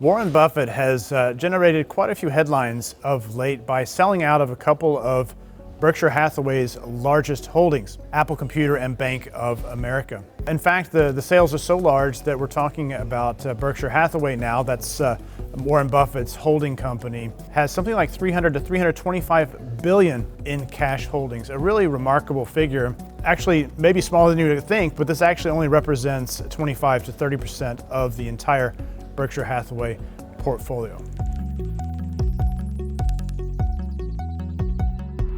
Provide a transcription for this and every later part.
Warren Buffett has generated quite a few headlines of late by selling out of a couple of Berkshire Hathaway's largest holdings, Apple Computer and Bank of America. In fact, the sales are so large that we're talking about Berkshire Hathaway now, that's Warren Buffett's holding company, has something like 300 to 325 billion in cash holdings, a really remarkable figure. Actually, maybe smaller than you would think, but this actually only represents 25 to 30% of the entire Berkshire Hathaway portfolio.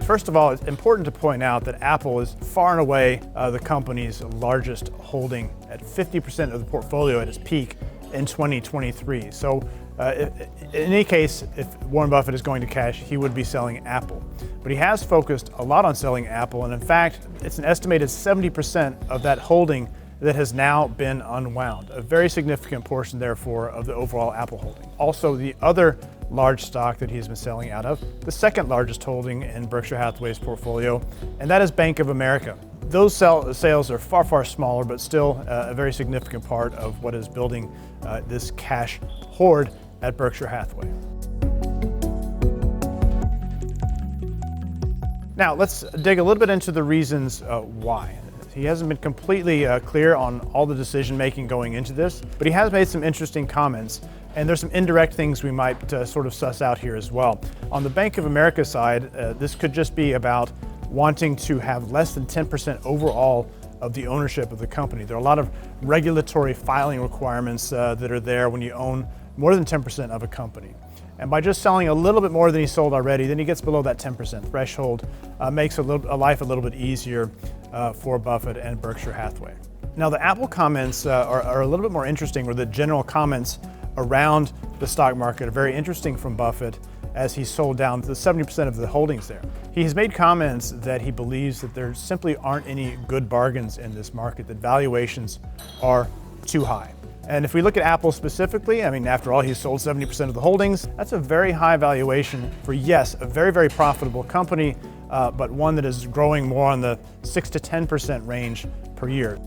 First of all, it's important to point out that Apple is far and away the company's largest holding at 50% of the portfolio at its peak in 2023. So in any case, if Warren Buffett is going to cash, he would be selling Apple. But he has focused a lot on selling Apple, and in fact, it's an estimated 70% of that holding that has now been unwound. A very significant portion, therefore, of the overall Apple holding. Also, the other large stock that he's been selling out of, the second largest holding in Berkshire Hathaway's portfolio, and that is Bank of America. Those sales are far, far smaller, but still a very significant part of what is building this cash hoard at Berkshire Hathaway. Now, let's dig a little bit into the reasons why. He hasn't been completely clear on all the decision making going into this, but he has made some interesting comments, and there's some indirect things we might sort of suss out here as well. On the Bank of America side, this could just be about wanting to have less than 10% overall of the ownership of the company. There are a lot of regulatory filing requirements that are there when you own more than 10% of a company. And by just selling a little bit more than he sold already, then he gets below that 10% threshold, makes a life a little bit easier for Buffett and Berkshire Hathaway. Now, the Apple comments are a little bit more interesting, or the general comments around the stock market are very interesting from Buffett as he sold down to 70% of the holdings there. He has made comments that he believes that there simply aren't any good bargains in this market, that valuations are too high. And if we look at Apple specifically, I mean, after all, he's sold 70% of the holdings. That's a very high valuation for, yes, a very, very profitable company, but one that is growing more on the 6 to 10% range per year.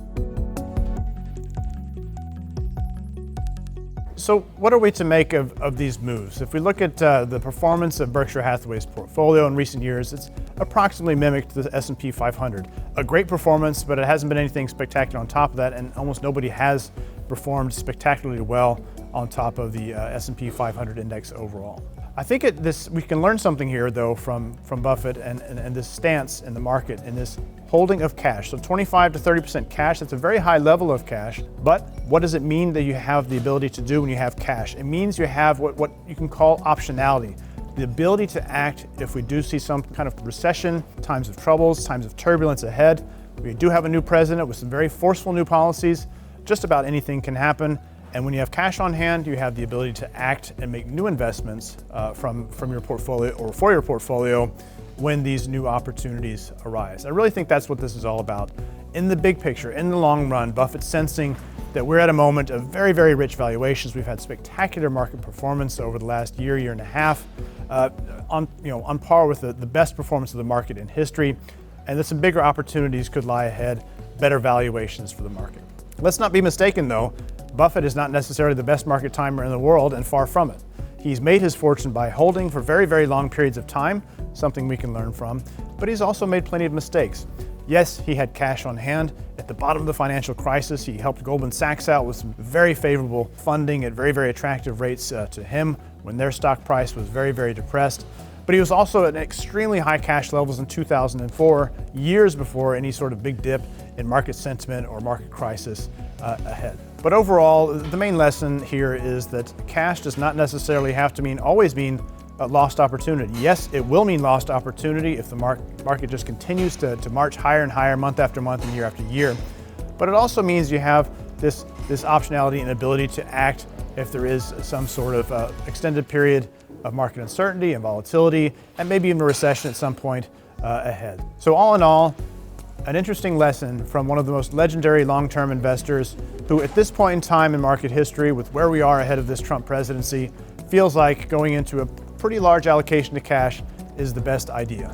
So what are we to make of these moves? If we look at the performance of Berkshire Hathaway's portfolio in recent years, it's approximately mimicked the S&P 500. A great performance, but it hasn't been anything spectacular on top of that, and almost nobody has performed spectacularly well on top of the S&P 500 index overall. I think we can learn something here, though, from Buffett and this stance in the market, in this holding of cash. So 25 to 30% cash, that's a very high level of cash, but what does it mean that you have the ability to do when you have cash? It means you have what you can call optionality, the ability to act if we do see some kind of recession, times of troubles, times of turbulence ahead. We do have a new president with some very forceful new policies. Just about anything can happen. And when you have cash on hand, you have the ability to act and make new investments from your portfolio or for your portfolio when these new opportunities arise. I really think that's what this is all about. In the big picture, in the long run, Buffett's sensing that we're at a moment of very, very rich valuations. We've had spectacular market performance over the last year and a half, on par with the best performance of the market in history. And that some bigger opportunities could lie ahead, better valuations for the market. Let's not be mistaken, though. Buffett is not necessarily the best market timer in the world, and far from it. He's made his fortune by holding for very, very long periods of time, something we can learn from, but he's also made plenty of mistakes. Yes, he had cash on hand. At the bottom of the financial crisis, he helped Goldman Sachs out with some very favorable funding at very, very attractive rates to him when their stock price was very, very depressed. But he was also at extremely high cash levels in 2004, years before any sort of big dip in market sentiment or market crisis ahead. But overall, the main lesson here is that cash does not necessarily have to always mean a lost opportunity. Yes, it will mean lost opportunity if the market just continues to march higher and higher month after month and year after year. But it also means you have this optionality and ability to act if there is some sort of extended period of market uncertainty and volatility, and maybe even a recession at some point ahead. So all in all, an interesting lesson from one of the most legendary long-term investors who at this point in time in market history, with where we are ahead of this Trump presidency, feels like going into a pretty large allocation to cash is the best idea.